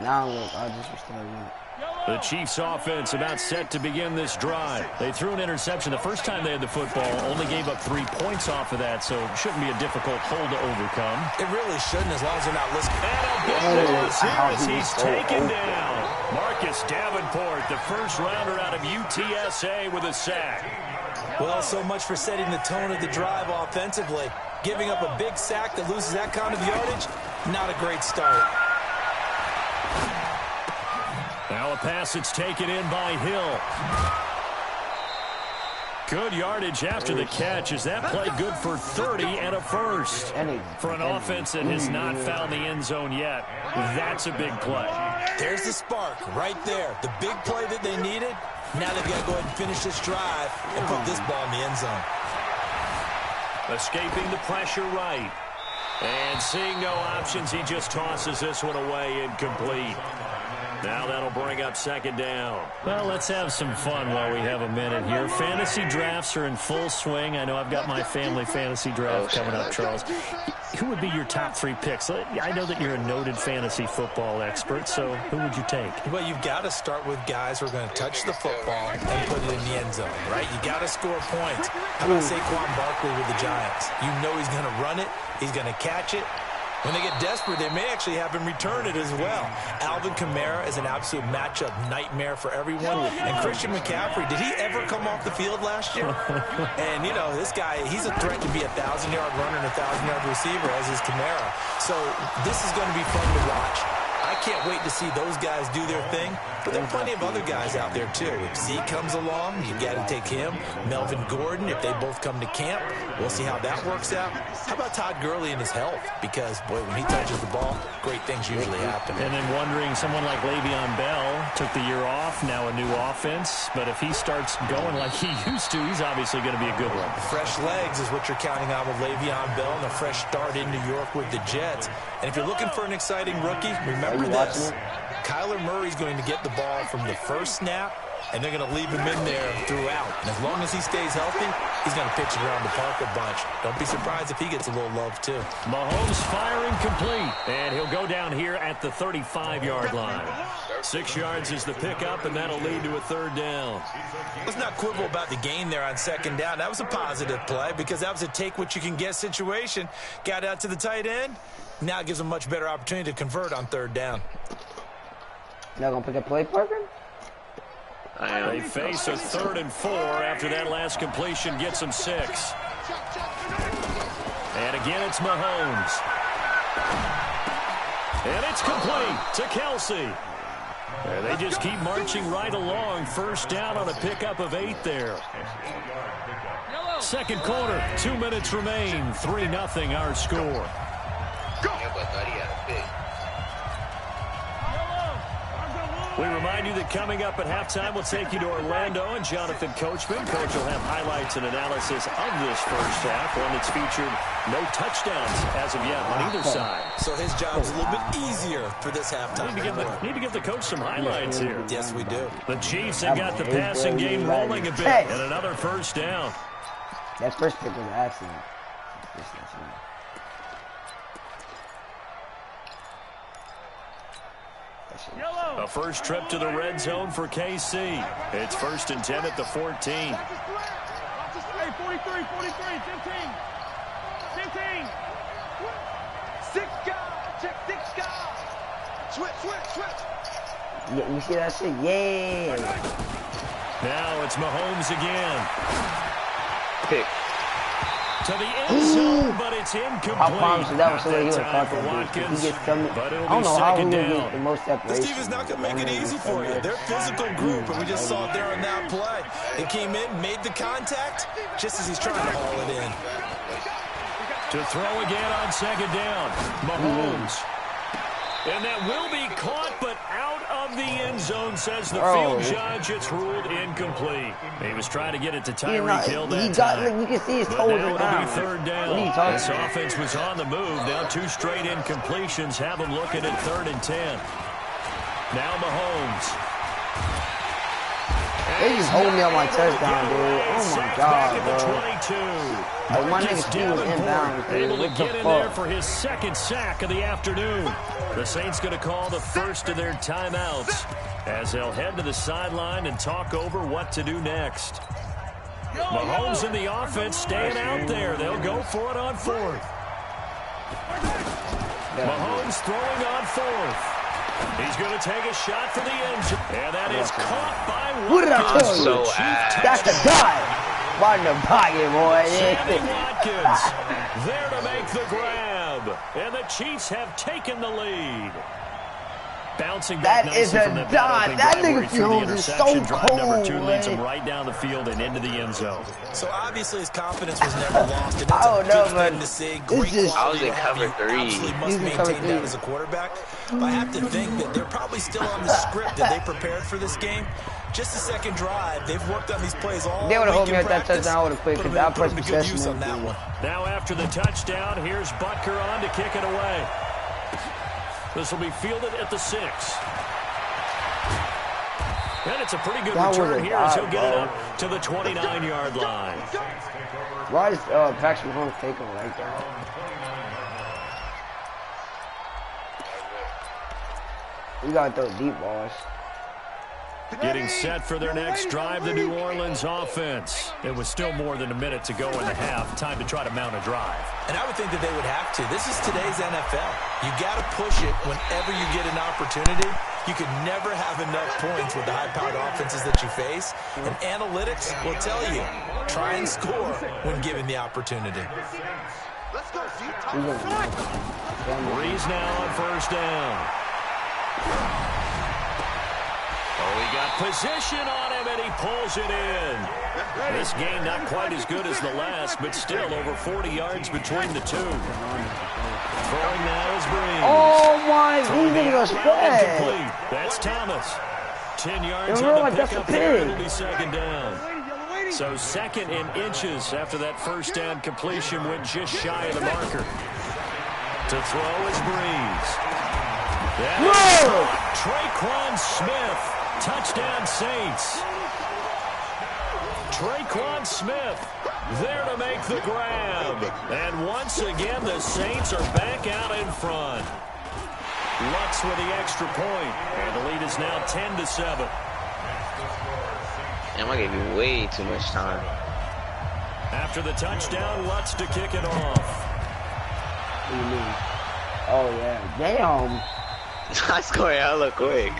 Now I'll just restart it. The Chiefs offense about set to begin this drive. They threw an interception the first time they had the football, only gave up 3 points off of that, so it shouldn't be a difficult hole to overcome. It really shouldn't, as long as they're not listening. And a big loss here as he's taken down. Marcus Davenport, the first rounder out of UTSA with a sack. Well, so much for setting the tone of the drive offensively. Giving up a big sack that loses that kind of yardage, not a great start. Now a pass that's taken in by Hill. Good yardage after the catch. Is that play good for 30 and a first? For an offense that has not found the end zone yet, that's a big play. There's the spark right there. The big play that they needed. Now they've got to go ahead and finish this drive and put this ball in the end zone. Escaping the pressure right. And seeing no options, he just tosses this one away incomplete. Now that'll bring up second down. Well, let's have some fun while we have a minute here. Fantasy drafts are in full swing. I know I've got my family fantasy draft coming up, Charles. Who would be your top 3 picks? I know that you're a noted fantasy football expert, so who would you take? Well, you've got to start with guys who are going to touch the football and put it in the end zone, right? You got to score points. How about Saquon Barkley with the Giants? You know he's going to run it. He's going to catch it. When they get desperate, they may actually have him return it as well. Alvin Kamara is an absolute matchup nightmare for everyone. And Christian McCaffrey, did he ever come off the field last year? And, you know, this guy, he's a threat to be a 1,000-yard runner and a 1,000-yard receiver, as is Kamara. So this is going to be fun to watch. I can't wait to see those guys do their thing. But there are plenty of other guys out there, too. If Zeke comes along, you got to take him. Melvin Gordon, if they both come to camp, we'll see how that works out. How about Todd Gurley and his health? Because, boy, when he touches the ball, great things usually happen. And then wondering, someone like Le'Veon Bell took the year off, now a new offense. But if he starts going like he used to, he's obviously going to be a good one. Fresh legs is what you're counting on with Le'Veon Bell and a fresh start in New York with the Jets. And if you're looking for an exciting rookie, remember this. Kyler Murray's going to get the ball from the first snap, and they're going to leave him in there throughout. And as long as he stays healthy, he's going to pitch it around the park a bunch. Don't be surprised if he gets a little love, too. Mahomes firing complete, and he'll go down here at the 35-yard line. 6 yards is the pickup, and that'll lead to a third down. Let's not quibble about the gain there on second down. That was a positive play because that was a take-what-you-can-get situation. Got out to the tight end. Now it gives them a much better opportunity to convert on third down. Y'all gonna pick a play, Parker? They face a 3rd and 4 after that last completion gets them 6. And again, it's Mahomes. And it's complete to Kelsey. And they just keep marching right along. First down on a pickup of 8 there. Second quarter, 2 minutes remain. 3-0 our score. We remind you that coming up at halftime, we'll take you to Orlando and Jonathan Coachman. Coach will have highlights and analysis of this first half, one that's featured no touchdowns as of yet on either side. So his job's a little bit easier for this halftime. Need to give the coach some highlights here. Yes, we do. The Chiefs have got the passing game rolling a bit, and another first down. That first pick was an accident. A first trip to the red zone for KC. It's 1st and 10 at the 14. Hey, 43, 15. 15. 6 guys. Check 6 guys. Switch. Yeah, you see that shit? Yeah. Now it's Mahomes again. Pick. To the end zone, but it's incomplete. I promise you that was the way he would have Time caught for that Watkins, bitch. He gets coming. but it'll I don't be know how he second would get down. the most separation. This team is not going to make it easy for you. They're a physical group, and we just saw it there on that play. He came in, made the contact, just as he's trying to haul it in. To throw again on second down. Mahomes. And that will be caught, but out of the end zone, says the field judge. It's ruled incomplete. He was trying to get it to Tyreek Hill that time. You can see his But toes now are it'll down. be third down. What are you talking This about? offense was on the move. Now 2 straight incompletions have them looking at 3rd and 10. Now Mahomes. They just hold me on my touchdown, dude. Oh my god, bro. 22. Like, my nigga Steve was inbound, dude. Able to What the get in there fuck? for his second sack of the afternoon. The Saints going to call the first of their timeouts as they'll head to the sideline and talk over what to do next. Mahomes in the offense staying out there. They'll go for it on fourth. Mahomes throwing on fourth. He's going to take a shot for the end zone. And that is caught by Who did I Watkins. tell you? So ass. That's the guy. Right in the pocket, boy. Sammy Watkins there to make the grab. And the Chiefs have taken the lead. Bouncing back That is nicely a from that dot. opening That drive where he nigga threw the field is so interception. Drive number 2 cold, leads him man. right down the field and into the end zone. So obviously his confidence was never lost. And I don't know, good but thing to see. it's Great just- I was quality in to have. cover You 3. absolutely must He's in cover maintain that 3. as a quarterback. But I have to think that they're probably still on the script that they prepared for this game. Just a second drive. They've worked on these plays all They would've week hold me in at that practice. touchdown, I would've quit, Put 'cause them in- I put them pressed to good use possession on that and- one. Now after the touchdown, here's Butker on to kick it away. This will be fielded at the 6. And it's a pretty good That was return a here as he'll dive, get it bro. up to the 29-yard line. Why does Patrick Mahomes take him like that? We gotta throw deep balls. Getting set for their next drive, the New Orleans offense. It was still more than a minute to go in the half. Time to try to mount a drive. And I would think that they would have to. This is today's NFL. You got to push it whenever you get an opportunity. You could never have enough points with the high-powered offenses that you face. And analytics will tell you, try and score when given the opportunity. Let's go, Z. Breeze now on first down. Oh, he got position on him, and he pulls it in. This game not quite as good as the last, but still over 40 yards between the two. Throwing now is Breeze. Oh my, Throwing these the niggas out are route spread. incomplete. That's Thomas. 10 yards Yo, on like the that's a pickup there. pig. It'll be second down. So second in inches after that first down completion went just shy of the marker. To throw is Breeze. That is Traquan Smith. Touchdown Saints. Traquan Smith there to make the grab. And once again, the Saints are back out in front. Lutz with the extra point. And the lead is now 10-7. Damn, I gave you way too much time. After the touchdown, Lutz to kick it off. What do you mean? Oh yeah, damn. I scored hella quick.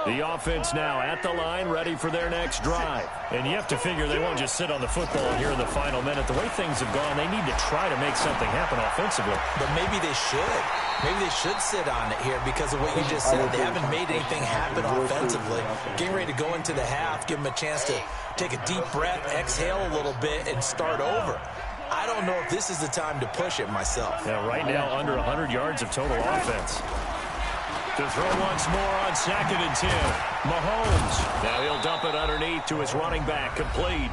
The offense now at the line, ready for their next drive. And you have to figure they won't just sit on the football here in the final minute. The way things have gone, they need to try to make something happen offensively. But maybe they should. Maybe they should sit on it here because of what you just said. They haven't made anything happen offensively. Getting ready to go into the half, give them a chance to take a deep breath, exhale a little bit, and start over. I don't know if this is the time to push it myself. Yeah, right now under 100 yards of total offense. To throw once more on 2nd and 10. Mahomes. Now he'll dump it underneath to his running back. Complete.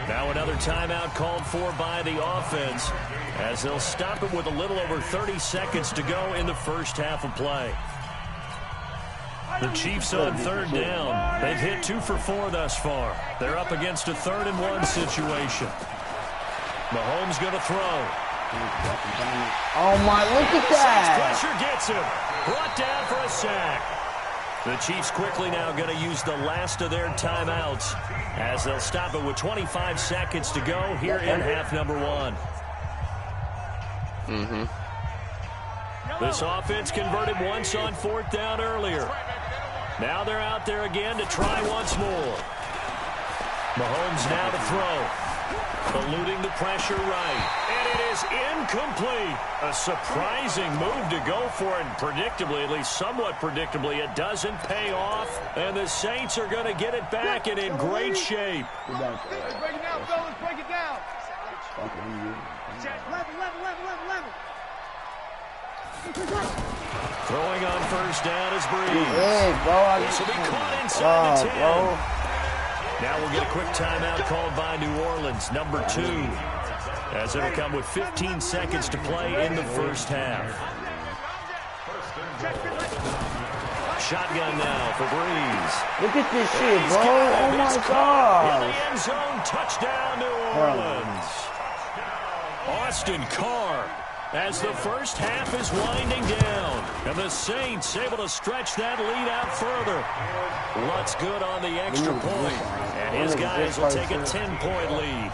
Now another timeout called for by the offense as they'll stop it with a little over 30 seconds to go in the first half of play. The Chiefs on third down. They've hit 2 for 4 thus far. They're up against a 3rd and 1 situation. Mahomes going to throw. Oh my, look at that. Pressure gets him. Brought down for a sack. The Chiefs quickly now going to use the last of their timeouts as they'll stop it with 25 seconds to go here in half number 1. This offense converted once on 4th down earlier. Now they're out there again to try once more. Mahomes now to throw. Eluding the pressure right. And it is incomplete. A surprising move to go for it. And predictably, at least somewhat predictably, it doesn't pay off. And the Saints are going to get it back and in great shape. Break it down, fellas. Break it down. Level. Throwing on first down is Breeze. Yeah, bro. This will be caught inside the 10. Bro. Now we'll get a quick timeout called by New Orleans, number 2. as it'll come with 15 seconds to play in the first half. Shotgun now for Breeze. Look at this shit, bro. Oh my God. In the end zone, touchdown New Orleans. Austin Carr, as the first half is winding down, and the Saints able to stretch that lead out further. Lutz good on the extra point, and his guys will take a 10-point lead.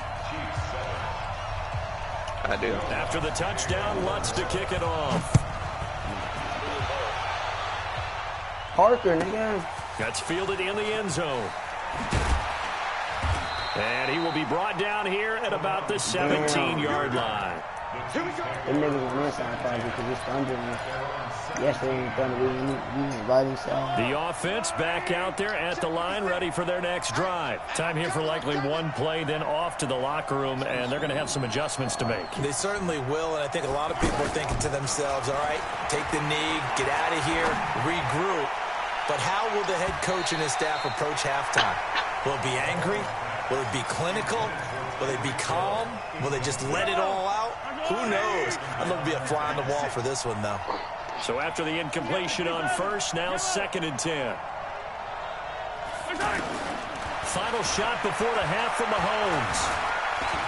I do. After the touchdown, Lutz to kick it off. Parker, nigga. That's fielded in the end zone. And he will be brought down here at about the 17-yard line. Them niggas on this side probably because it's thundering. Yesterday in Thunder, we right inside. The offense back out there at the line, ready for their next drive. Time here for likely one play, then off to the locker room, and they're going to have some adjustments to make. They certainly will, and I think a lot of people are thinking to themselves, all right, take the knee, get out of here, regroup. But how will the head coach and his staff approach halftime? Will it be angry? Will it be clinical? Will they be calm? Will they just let it all out? Who knows? I'd love to be a fly on the wall for this one, though. So after the incompletion on first, now 2nd and 10. Final shot before the half from Mahomes.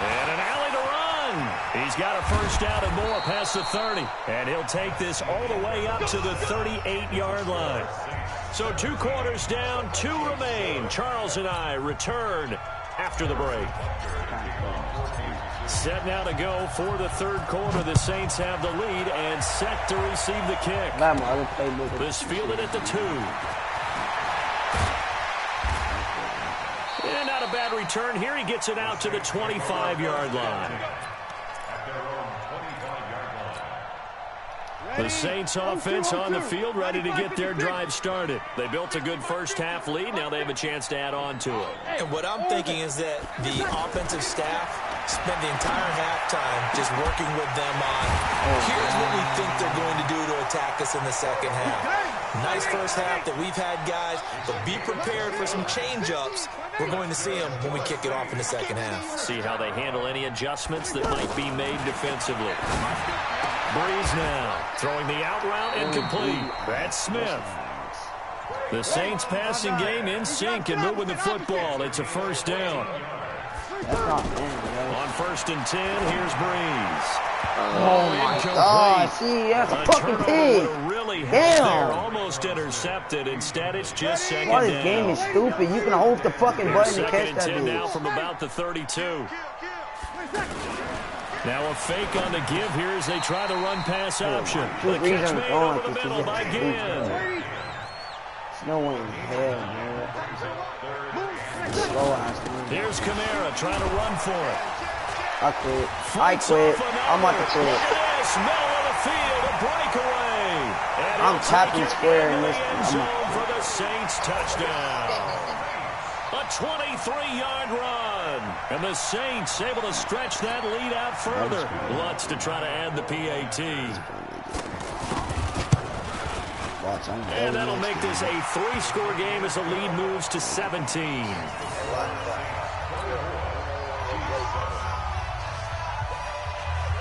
And an alley to run. He's got a first down and more past the 30. And he'll take this all the way up to the 38-yard line. So 2 quarters down, 2 remain. Charles and I return after the break. Set now to go for the 3rd quarter. The Saints have the lead and set to receive the kick. This fielded at the 2. And not a bad return here. He gets it out to the 25-yard line. The Saints offense on the field, ready to get their drive started. They built a good first half lead. Now they have a chance to add on to it. And what I'm thinking is that the offensive staff spent the entire halftime just working with them on, here's what we think they're going to do to attack us in the second half. Nice first half that we've had, guys, but be prepared for some change-ups. We're going to see them when we kick it off in the second half. See how they handle any adjustments that might be made defensively. Breeze now, throwing the out route incomplete. That's Smith. The Saints passing game in sync and moving the football. It's a first down. On 1st and 10, here's Breeze. Oh my God, see, that's a fucking pig. Really Damn. Almost intercepted. Instead, it's just 2nd Why down. this game is stupid. You can hold the fucking button to catch 2nd and that 10 dude. now from about the 32. Now a fake on the give here as they try the run-pass option. The catch made over the middle by Ginn. There's no way in hell, man. Slow ass, man. Here's Kamara trying to run for it. I quit. I'm about to quit. Middle of the field, a breakaway. And I'm tapping square in this. Zone for the Saints touchdown. A 23-yard run. And the Saints able to stretch that lead out further. Lutz to try to add the PAT. And that'll make this a 3-score game as the lead moves to 17.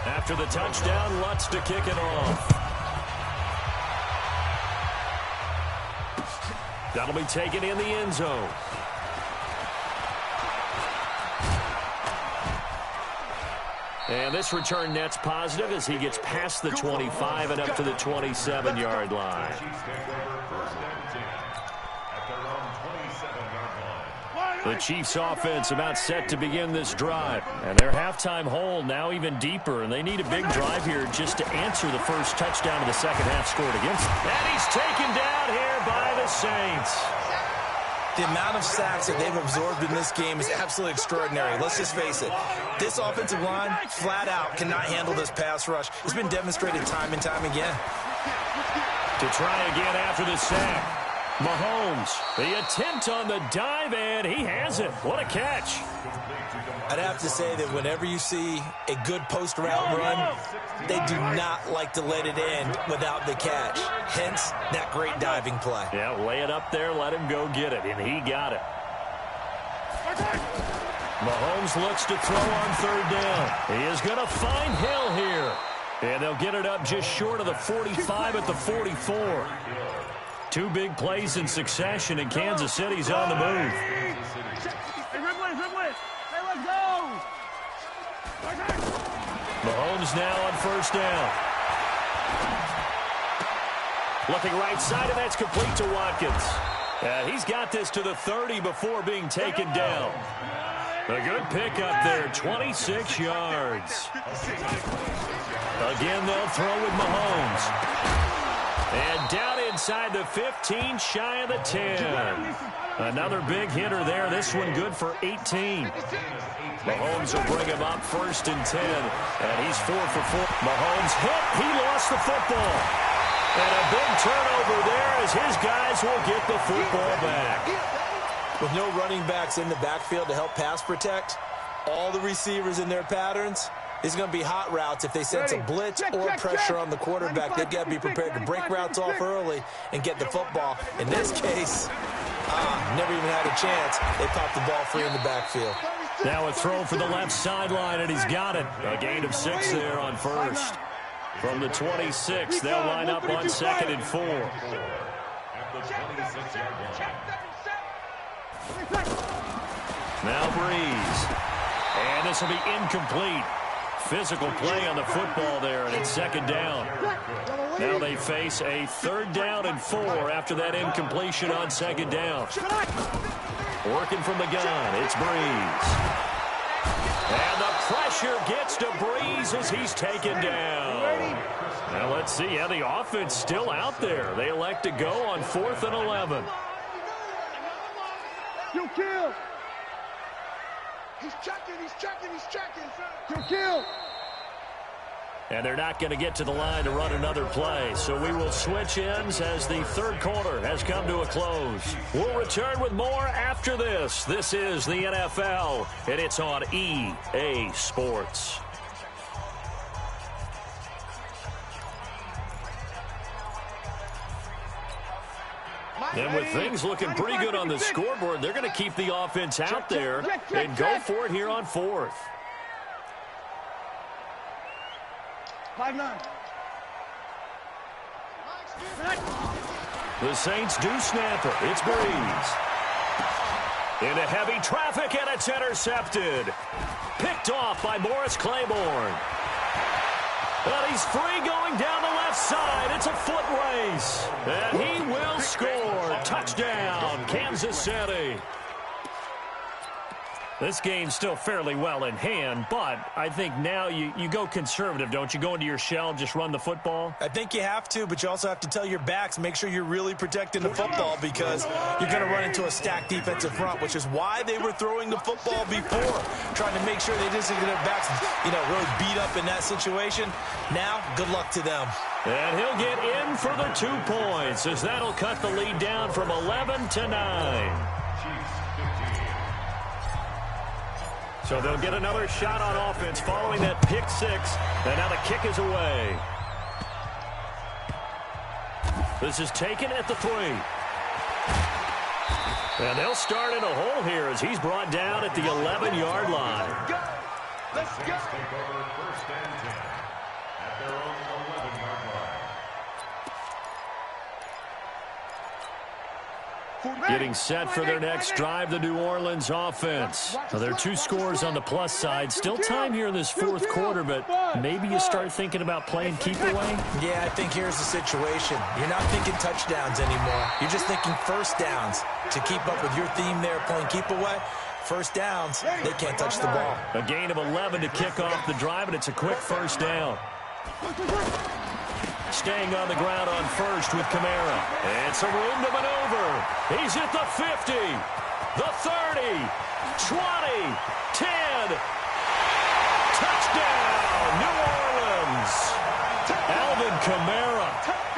After the touchdown, Lutz to kick it off. That'll be taken in the end zone. And this return net's positive as he gets past the 25 and up to the 27-yard line. The Chiefs offense about set to begin this drive. And their halftime hole now even deeper. And they need a big drive here just to answer the first touchdown of the second half scored against them. And he's taken down here by the Saints. The amount of sacks that they've absorbed in this game is absolutely extraordinary. Let's just face it. This offensive line, flat out, cannot handle this pass rush. It's been demonstrated time and time again. To try again after the sack. Mahomes, the attempt on the dive, and he has it. What a catch. I'd have to say that whenever you see a good post-route run, they do not like to let it end without the catch. Hence, that great diving play. Yeah, lay it up there, let him go get it, and he got it. Mahomes looks to throw on third down. He is going to find Hill here. And they'll get it up just short of the 45 at the 44. Two big plays in succession, and Kansas City's on the move. Hey, Ridley. Hey, let's go. Mahomes now on first down. Looking right side, and that's complete to Watkins. He's got this to the 30 before being taken down. A good pickup there, 26 yards. Again, they'll throw with Mahomes. And down inside the 15, shy of the 10. Another big hitter there. This one good for 18. Mahomes will bring him up first and 10. And he's 4 for 4. Mahomes hit. He lost the football. And a big turnover there as his guys will get the football back. With no running backs in the backfield to help pass protect, all the receivers in their patterns, it's going to be hot routes. If they sense a blitz or pressure on the quarterback, they've got to be prepared to break routes off early and get the football. In this case, never even had a chance. They popped the ball free in the backfield. Now a throw for the left sideline, and he's got it. A gain of 6 there on first. From the 26, they'll line up on 2nd and 4. Now Breeze. And this will be incomplete. Physical play on the football there, and it's 2nd down. Now they face a 3rd down and 4 after that incompletion on 2nd down. Working from the gun, it's Breeze. And the pressure gets to Breeze as he's taken down. Now let's see how the offense still out there. They elect to go on 4th and 11. You kill. He's checking. You kill. And they're not going to get to the line to run another play. So we will switch ends as the 3rd quarter has come to a close. We'll return with more after this. This is the NFL, and it's on EA Sports. And with things looking pretty good on the scoreboard, they're going to keep the offense out there and go for it here on 4th. 5-9. The Saints do snap it. It's Breeze. Into heavy traffic, and it's intercepted. Picked off by Morris Claiborne. And he's free going down the left side. It's a foot race. And he will score. Touchdown, Kansas City. This game's still fairly well in hand, but I think now you go conservative, don't you? Go into your shell, just run the football? I think you have to, but you also have to tell your backs, make sure you're really protecting the football because you're going to run into a stacked defensive front, which is why they were throwing the football before, trying to make sure they didn't get their backs, really beat up in that situation. Now, good luck to them. And he'll get in for the 2 points as that'll cut the lead down from 11 to 9. So they'll get another shot on offense following that pick 6. And now the kick is away. This is taken at the 3. And they'll start in a hole here as he's brought down at the 11-yard line. Let's go. Getting set for their next drive, the New Orleans offense. Now, there are 2 scores on the plus side. Still time here in this 4th quarter, but maybe you start thinking about playing keep away? Yeah, I think here's the situation. You're not thinking touchdowns anymore. You're just thinking first downs. To keep up with your theme there, playing keep away, first downs, they can't touch the ball. A gain of 11 to kick off the drive, and it's a quick first down. Staying on the ground on first with Kamara. And some room to maneuver. He's at the 50, the 30, 20, 10. Touchdown, New Orleans. Alvin Kamara,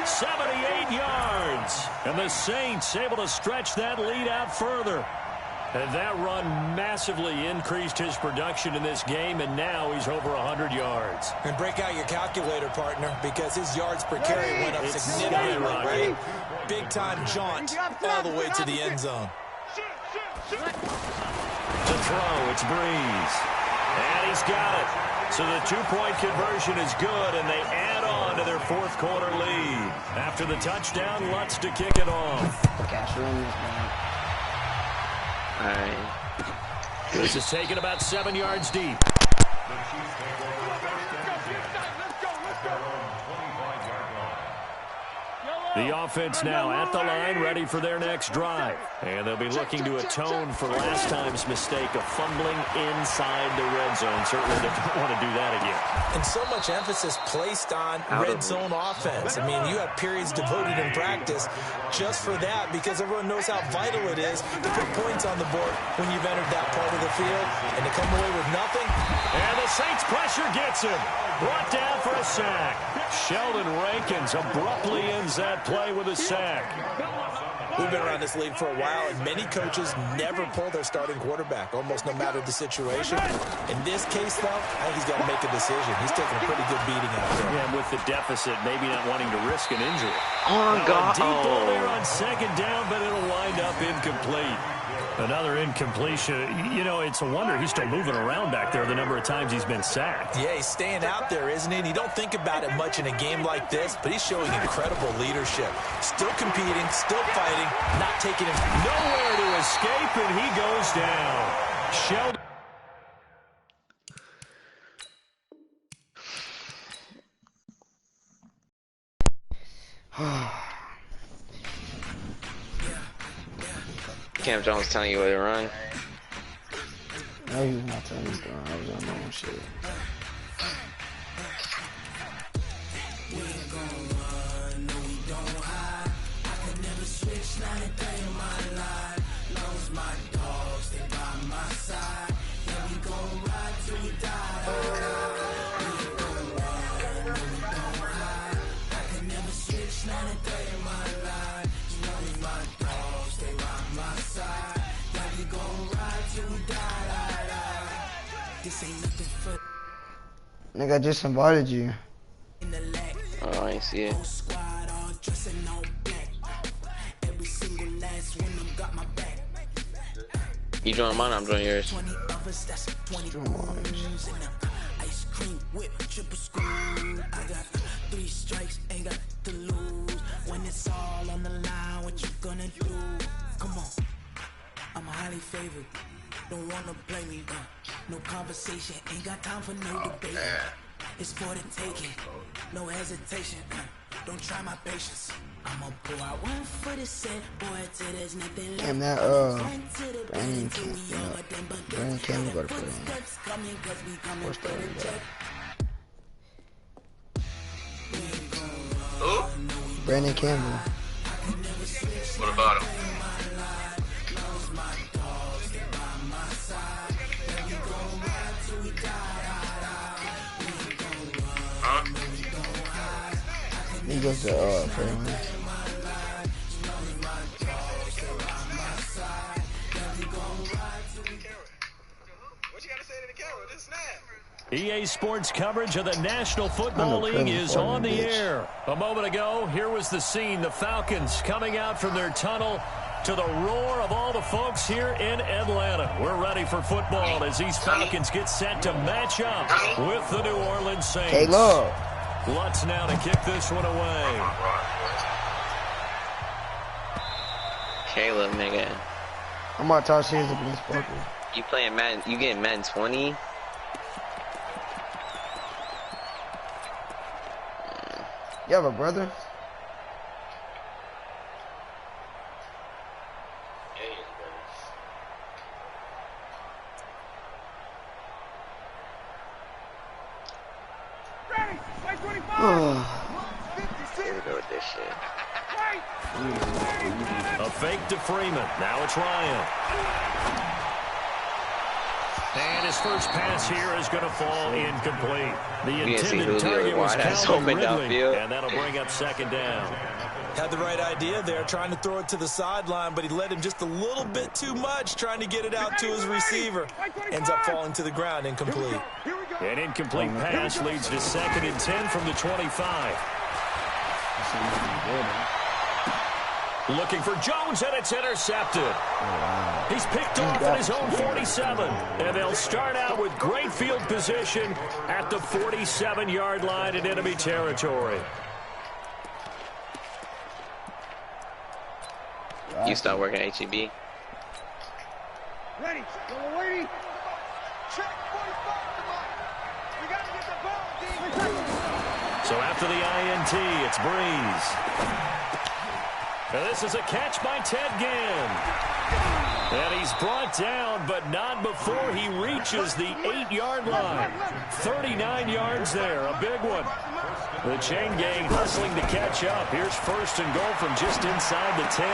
78 yards. And the Saints able to stretch that lead out further. And that run massively increased his production in this game, and now he's over 100 yards. And break out your calculator, partner, because his yards per carry went up significantly. Big-time jaunt all the way to the end zone. To throw, it's Breeze. And he's got it. So the two-point conversion is good, and they add on to their fourth quarter lead. After the touchdown, Lutz to kick it off. Cash in this man. All right. This is taken about 7 yards deep. The offense now at the line, ready for their next drive. And they'll be looking to atone for last time's mistake of fumbling inside the red zone. Certainly they don't want to do that again. And so much emphasis placed on red zone offense. I mean, you have periods devoted in practice just for that because everyone knows how vital it is to put points on the board when you've entered that part of the field. And to come away with nothing. And the Saints pressure gets him. Brought down for a sack. Sheldon Rankins abruptly ends that play with a sack. We've been around this league for a while, and many coaches never pull their starting quarterback, almost no matter the situation. In this case, though, I think he's got to make a decision. He's taking a pretty good beating out there. Yeah, and with the deficit, maybe not wanting to risk an injury. Oh, God. A deep ball there on second down, but it'll wind up incomplete. Another incompletion. You know, it's a wonder he's still moving around back there the number of times he's been sacked. Yeah, he's staying out there, isn't he? And you don't think about it much in a game like this, but he's showing incredible leadership. Still competing, still fighting, not taking him. Nowhere to escape, and he goes down. Sheldon. Cam Jones telling you where to run. No, he was not telling me to run. I was on my own shit. We ain't gon' run, no we don't hide. I could never switch, not a day in my life. Long as my dogs stay by my side. Yeah, we gon' ride till we die. We ain't gon' run, no we don't hide. I could never switch, not a day in my life. Long as my dogs stay by my side. Yeah, we gon' ride till we die. This ain't nothing for. Nigga, I just invited you. Oh, I ain't see it. You join mine, I'm joining yours. Ice cream whip, triple school. I got 3 strikes, ain't got to lose. When it's all on the line, what you gonna do? Come on, I'm highly favored. Don't wanna play me, no conversation, ain't got time for no debate. It's for the taking, no hesitation. Don't try my patience. I'ma pour out one for the set, boy, till there's nothing left. Damn, that Brandon Campbell got to put in. Who? Brandon Campbell. What about him? Huh? He goes to Fairland. EA Sports coverage of the National Football League is on the air. A moment ago, here was the scene. The Falcons coming out from their tunnel to the roar of all the folks here in Atlanta. We're ready for football as these Falcons get set to match up with the New Orleans Saints. Caleb. Lutz now to kick this one away. Caleb, nigga. I'm about to toss his against Parker. You playing Madden? You getting Madden 20? You have a brother? Here we go with this shit. A fake to Freeman. Now it's Ryan. And his first pass here is going to fall incomplete. The intended target was Calvin Ridley, and that'll bring up second down. Had the right idea there, trying to throw it to the sideline, but he led him just a little bit too much, trying to get it out to his receiver. Ends up falling to the ground, incomplete. An incomplete pass leads to 2nd and 10 from the 25. Looking for Jones, and it's intercepted. He's picked off at his own 47. And they'll start out with great field position at the 47-yard line in enemy territory. You start working at HEB? Ready. Go waiting. Check 45. We got to get the ball, D. So after the INT, it's Breeze. And this is a catch by Ted Ginn. And he's brought down, but not before he reaches the 8-yard line. 39 yards there, a big one. The chain gang hustling to catch up. Here's first and goal from just inside the 10.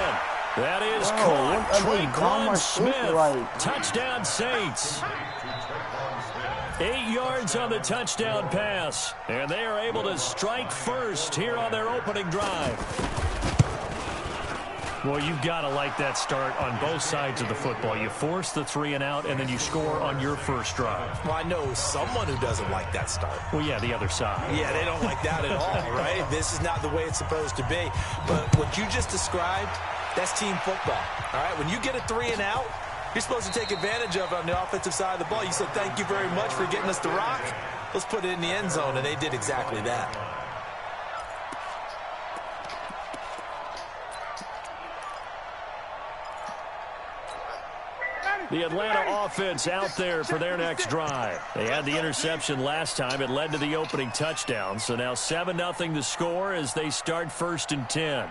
That is caught. Traquan Smith. Touchdown Saints. 8 yards on the touchdown pass. And they are able to strike first here on their opening drive. Well, you've got to like that start on both sides of the football. You force the 3 and out, and then you score on your first drive. Well, I know someone who doesn't like that start. Well, yeah, the other side. Yeah, they don't like that at all, right? This is not the way it's supposed to be. But what you just described, that's team football, all right? When you get a 3 and out, you're supposed to take advantage of it on the offensive side of the ball. You said, thank you very much for getting us the rock. Let's put it in the end zone, and they did exactly that. The Atlanta offense out there for their next drive. They had the interception last time. It led to the opening touchdown. So now 7-0 to score as they start first and 10.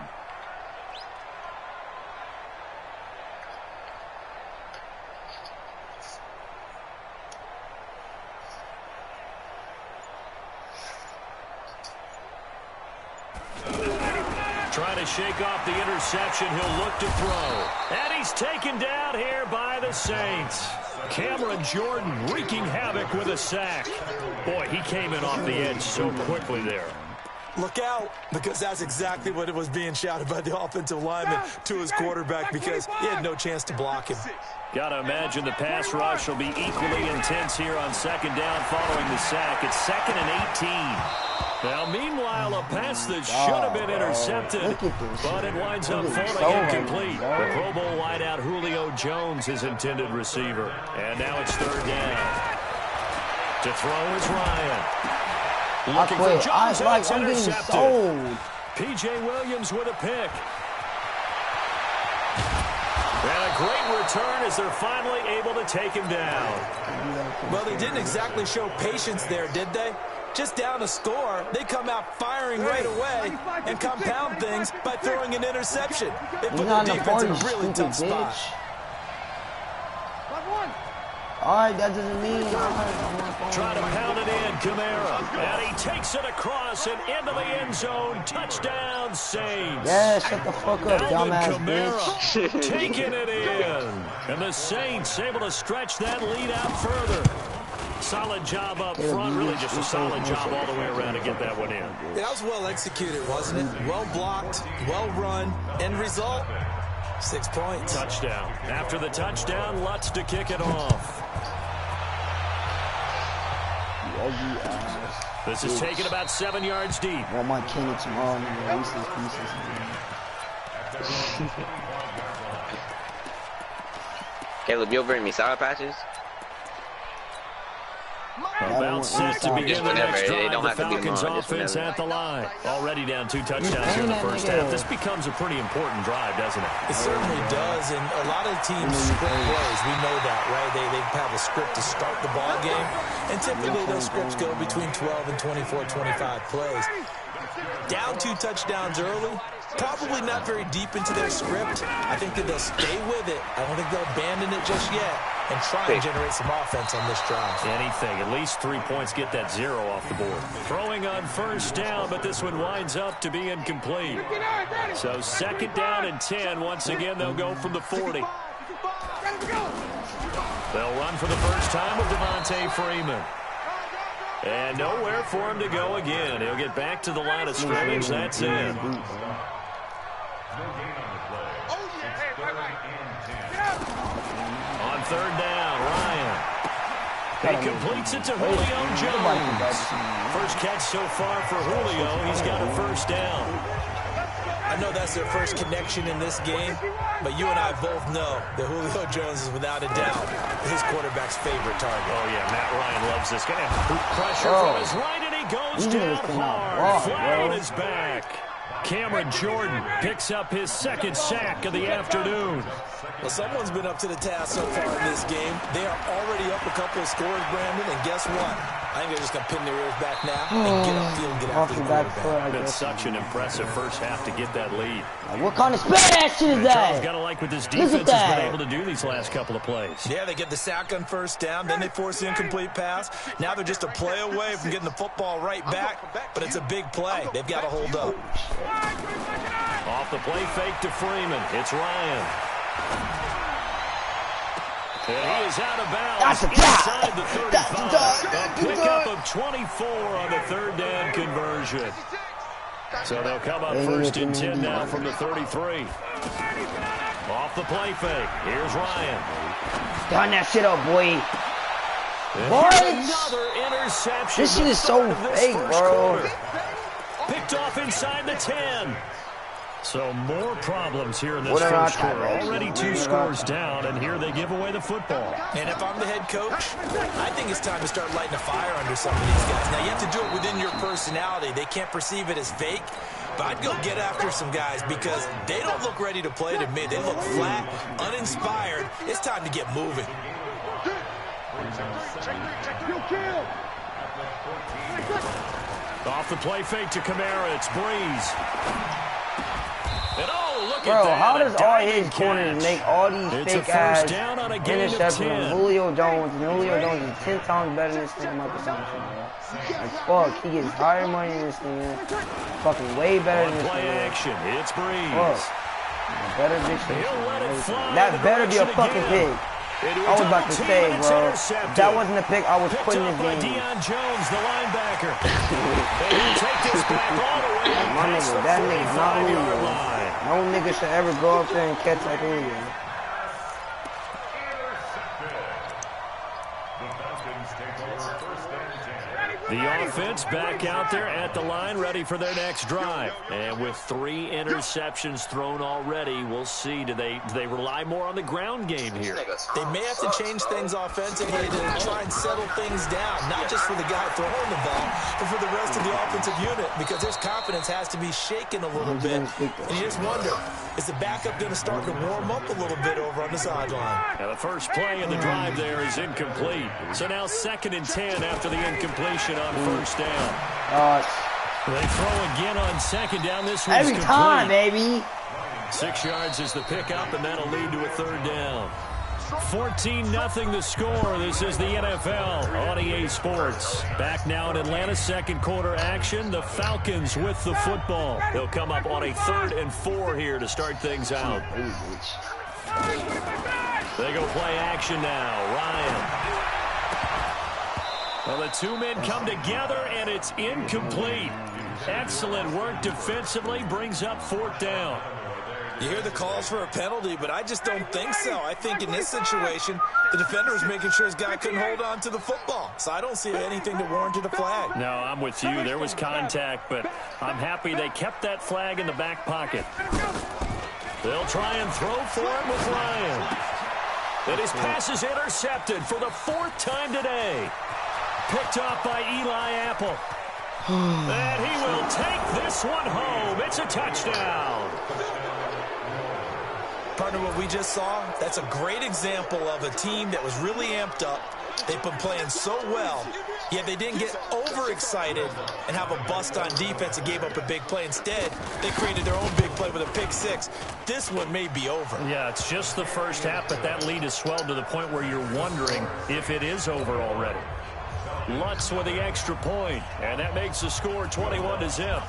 Trying to shake off the interception. He'll look to throw. And he's taken down here by the Saints. Cameron Jordan wreaking havoc with a sack. Boy, he came in off the edge so quickly there. Look out, because that's exactly what it was being shouted by the offensive lineman to his quarterback, because he had no chance to block him. Got to imagine the pass rush will be equally intense here on second down following the sack. It's 2nd and 18. Now, meanwhile, a pass that should have been intercepted, but it winds up falling incomplete. The Pro Bowl wideout Julio Jones, his intended receiver. And now it's 3rd down. To throw is Ryan. Looking for Jones, and it's intercepted. P.J. Williams with a pick. And a great return as they're finally able to take him down. Well, they didn't exactly show patience there, did they? Just down a score, they come out firing right away and compound things by throwing an interception. They put their defense in a really tough spot. All right, that doesn't mean. Trying to pound it in, Kamara. And he takes it across and into the end zone. Touchdown, Saints. Yeah, shut the fuck up, dumbass bitch. Taking it in. And the Saints able to stretch that lead out further. Solid job up front, really just a solid job all the way around to get that one in. Yeah, that was well executed, wasn't it? Well blocked, well run. End result, 6 points. Touchdown. After the touchdown, Lutz to kick it off. This is taken about 7 yards deep. Want my Kenny tomorrow, man. Reese's Pieces. Caleb, you'll bring me Sour Patches? About set to begin the next drive. The Falcons offense at the line. Already down 2 touchdowns here in the first half. This becomes a pretty important drive, doesn't it? It certainly does, and a lot of teams script plays. We know that, right? They have a script to start the ball game, and typically those scripts go between 12 and 24, 25 plays. Down 2 touchdowns early, probably not very deep into their script. I think that they'll stay with it. I don't think they'll abandon it just yet and try and generate some offense on this drive. Anything. At least 3 points, get that 0 off the board. Throwing on first down, but this one winds up to be incomplete. So 2nd down and 10. Once again, they'll go from the 40. They'll run for the first time with Devontae Freeman. And nowhere for him to go again. He'll get back to the line of scrimmage. That's it. On 3rd down, Ryan. He completes it to Julio Jones. First catch so far for Julio. He's got a first down. I know that's their first connection in this game, but you and I both know that Julio Jones is without a doubt his quarterback's favorite target. Oh, yeah, Matt Ryan loves this guy. Pressure from his right, and he goes down hard. Flat on his back. Cameron Jordan picks up his second sack of the afternoon. Well, someone's been up to the task so far in this game. They are already up a couple of scores, Brandon, and guess what? I think they're just going to pin their ears back now and get upfield and get after the quarterback. It's been such an impressive first half to get that lead. What kind of splash shit is that? Got to like what this defense has been able to do these last couple of plays. Yeah, they get the sack on first down, then they force the incomplete pass. Now they're just a play away from getting the football right back, but it's a big play. They've got to hold up. Off the play fake to Freeman. It's Ryan. And he is out of bounds inside the 35. A pickup of 24 on the third down conversion. So they'll come up first and 10 now from the 33. Off the play fake. Here's Ryan. Gun that shit up, boy. What? Another interception. This shit is so fake, bro. Picked off inside the 10. So more problems here in this first quarter. Already 2 scores down, and here they give away the football. And if I'm the head coach, I think it's time to start lighting a fire under some of these guys. Now, you have to do it within your personality. They can't perceive it as fake, but I'd go get after some guys because they don't look ready to play to me. They look flat, uninspired. It's time to get moving. Off the play fake to Kamara. It's Breeze. And look bro, at that. how does all his corners make all these fake-ass interceptions of Julio Jones? And Julio Jones is 10 times better than this nigga Michael Thompson, bro. Like, fuck, he gets higher money than this nigga. Fucking way better than this play nigga. Action. It's Breeze. Fuck. Better bitch than that better be a fucking pick. I was about to say, bro, if that wasn't a pick, I was putting this game. Deion Jones, the linebacker. They will take this back all the way. My nigga, that nigga's not Julio. No nigga should ever go up there and catch like Julio. The offense back out there at the line, ready for their next drive. And with 3 interceptions thrown already, we'll see. Do they rely more on the ground game here? They may have to change things offensively to try and settle things down, not just for the guy throwing the ball, but for the rest of the offensive unit, because his confidence has to be shaken a little bit. And you just wonder, is the backup going to start to warm up a little bit over on the sideline? Now the first play of the drive there is incomplete. So now 2nd and 10 after the incompletion on first down. They throw again on 2nd down. This one's every complete. time, baby. 6 yards is the pickup, and that'll lead to a 3rd down. 14-0 the score. This is the NFL on EA Sports. Back now in Atlanta, 2nd quarter action. The Falcons with the football. They'll come up on a 3rd and 4 here to start things out. They go play action now. Ryan. Well, the 2 men come together, and it's incomplete. Excellent work defensively. Brings up 4th down. You hear the calls for a penalty, but I just don't think so. I think in this situation, the defender was making sure his guy couldn't hold on to the football. So I don't see anything that warranted a flag. No, I'm with you. There was contact, but I'm happy they kept that flag in the back pocket. They'll try and throw for him with Ryan. And his pass is intercepted for the 4th time today. Picked off by Eli Apple. And he will take this one home. It's a touchdown. Partner, what we just saw, that's a great example of a team that was really amped up. They've been playing so well, yet they didn't get overexcited and have a bust on defense and gave up a big play. Instead, they created their own big play with a pick 6. This one may be over. Yeah, it's just the first half, but that lead has swelled to the point where you're wondering if it is over already. Lutz with the extra point, and that makes the score 21-0.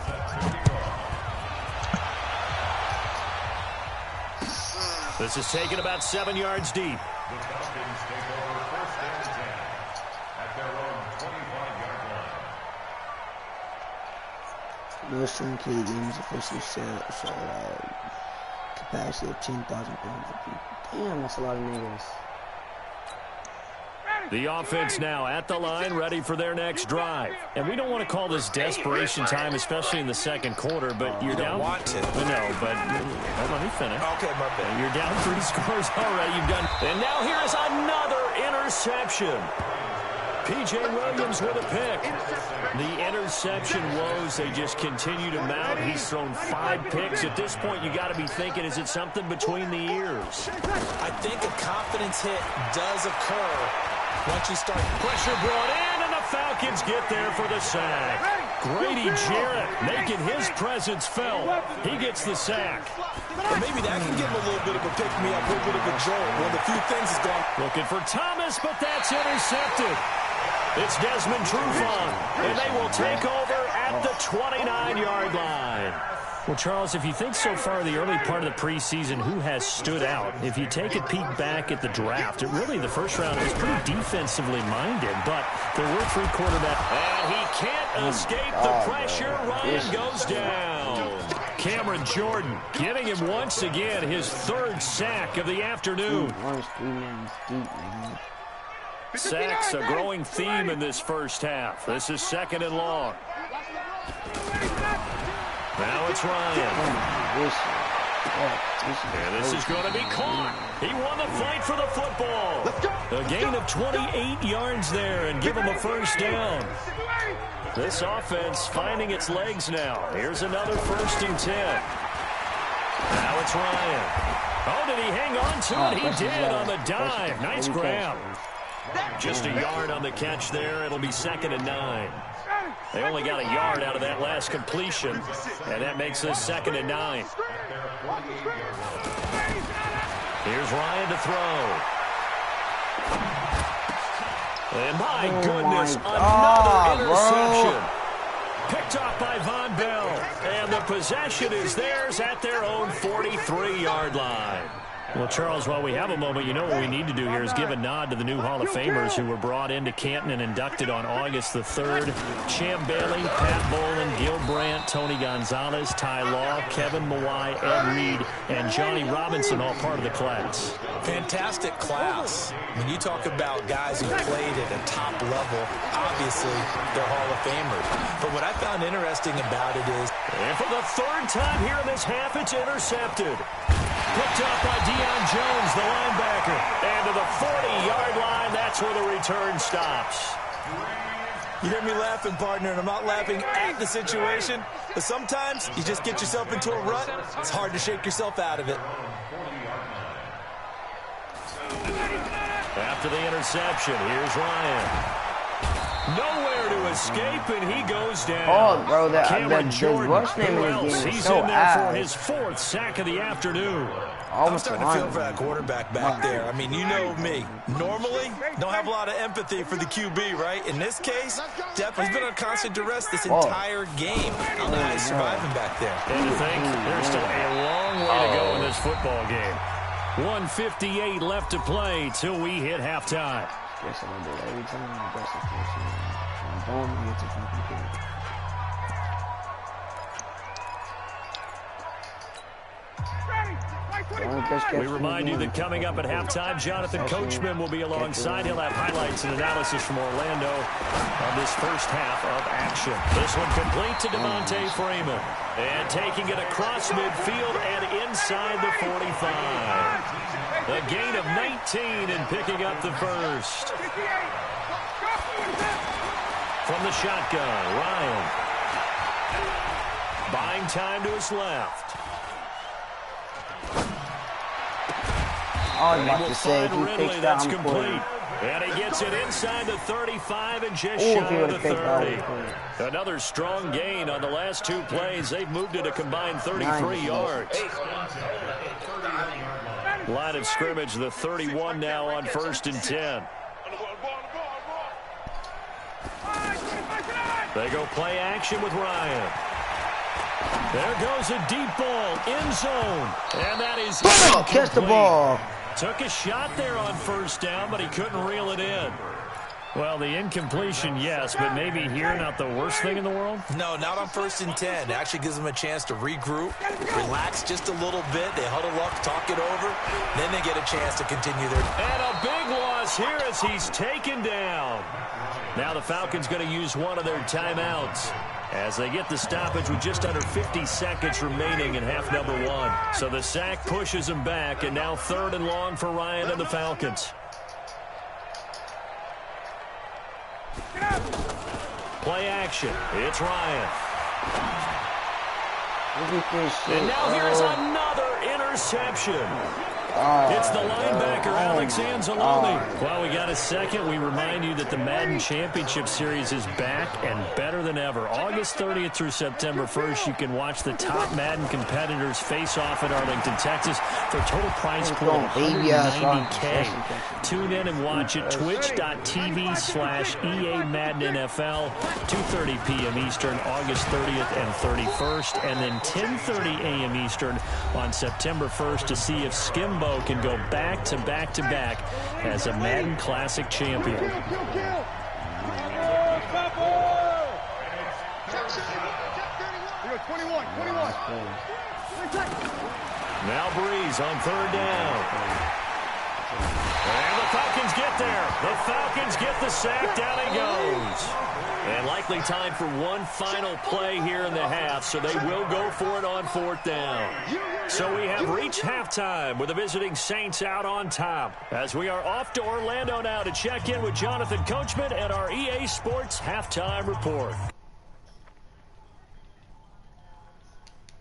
This is taken about 7 yards deep. Most K games officially sold out. Capacity of 10,000 people. Damn, that's a lot of niggas. The offense now at the line, ready for their next drive. And we don't want to call this desperation time, especially in the second quarter, but you're down. Want to. No, but let me finish. Okay, my bad. You're down 3 scores already. You've done. And now here is another interception. P.J. Williams with a pick. The interception woes, they just continue to mount. He's thrown 5 picks. At this point, you got to be thinking, is it something between the ears? I think a confidence hit does occur once you start. Pressure brought in, and the Falcons get there for the sack. Grady Jarrett making his presence felt. He gets the sack. And maybe that can give him a little bit of a pick-me-up, a little bit of a jolt. One of the few things is gone. Looking for Thomas, but that's intercepted. It's Desmond Trufant, and they will take over at the 29-yard line. Well, Charles, if you think so far the early part of the preseason, who has stood out? If you take a peek back at the draft, the first round was pretty defensively minded, but there were 3 quarterbacks. And he can't escape the pressure. Ryan goes down. Cameron Jordan giving him once again his 3rd sack of the afternoon. Sacks a growing theme in this first half. This is 2nd and long. Now it's Ryan. And this is going to be caught. He won the fight for the football. A gain of 28 yards there and give him a first down. This offense finding its legs now. Here's another 1st and 10. Now it's Ryan. Oh, did he hang on to it? He did on the dive. Nice grab. Just a yard on the catch there. It'll be 2nd and 9. They only got a yard out of that last completion, and that makes this 2nd and 9. Here's Ryan to throw. And my goodness, another interception. Picked off by Von Bell, and the possession is theirs at their own 43-yard line. Well, Charles, while we have a moment, you know what we need to do here is give a nod to the new Hall of Famers who were brought into Canton and inducted on August the 3rd. Champ Bailey, Pat Bolin, Gil Brandt, Tony Gonzalez, Ty Law, Kevin Mawai, Ed Reed, and Johnny Robinson, all part of the class. Fantastic class. When you talk about guys who played at a top level, obviously they're Hall of Famers. But what I found interesting about it is... And for the 3rd time here in this half, it's intercepted. Picked up by Deion Jones, the linebacker. And to the 40-yard line, that's where the return stops. You hear me laughing, partner, and I'm not laughing at the situation. But sometimes you just get yourself into a rut. It's hard to shake yourself out of it. After the interception, here's Ryan. Nowhere to escape, and he goes down. Oh, bro, Cameron Jordan, rush name in this game is he's so in there ass. for his 4th sack of the afternoon. I'm starting to feel for that quarterback back there. I mean, you know me. Normally, don't have a lot of empathy for the QB, right? In this case, definitely he's been on constant duress this entire game. I don't know how he's surviving back there. And to think there's still a long way to go in this football game. 1:58 left to play till we hit halftime. Yes, I do every time I dress the first I'm going to get to fucking kill. We remind you that coming up at halftime, Jonathan Coachman will be alongside. He'll have highlights and analysis from Orlando on this first half of action. This one complete to Devontae Freeman. And taking it across midfield and inside the 45. A gain of 19 and picking up the first. From the shotgun, Ryan. Buying time to his left. I was about to say, if he fixed that, that's I'm complete. And he gets it inside the 35 and just shy of the 30. Another strong gain on the last 2 plays. They've moved it a combined 33 yards. Line of scrimmage, the 31 now on 1st and 10. They go play action with Ryan. There goes a deep ball, end zone. And that is incomplete. Catch the ball. Took a shot there on 1st down, but he couldn't reel it in. Well, the incompletion, yes, but maybe here not the worst thing in the world? No, not on 1st and 10. It actually gives them a chance to regroup, relax just a little bit. They huddle up, talk it over. Then they get a chance to continue their... And a big loss here as he's taken down. Now the Falcons going to use one of their timeouts as they get the stoppage with just under 50 seconds remaining in half number 1. So the sack pushes them back, and now 3rd and long for Ryan and the Falcons. Play action. It's Ryan. Look at this shit. And now here's another interception. It's the linebacker, Alex Anzalone. Well, we got a second. We remind you that the Madden Championship Series is back and better than ever. August 30th through September 1st, you can watch the top Madden competitors face off in Arlington, Texas for a total prize pool of $190K. Tune in and watch it. Twitch.tv/EA Madden NFL, 2:30 p.m. Eastern, August 30th and 31st, and then 10:30 a.m. Eastern on September 1st to see if Skimbo can go back to back to back as a Madden Classic champion. Now Breeze on 3rd down. And the Falcons get there. The Falcons get the sack. Down he goes. And likely time for one final play here in the half, so they will go for it on 4th down. So we have reached halftime with the visiting Saints out on top, as we are off to Orlando now to check in with Jonathan Coachman and our EA Sports Halftime Report.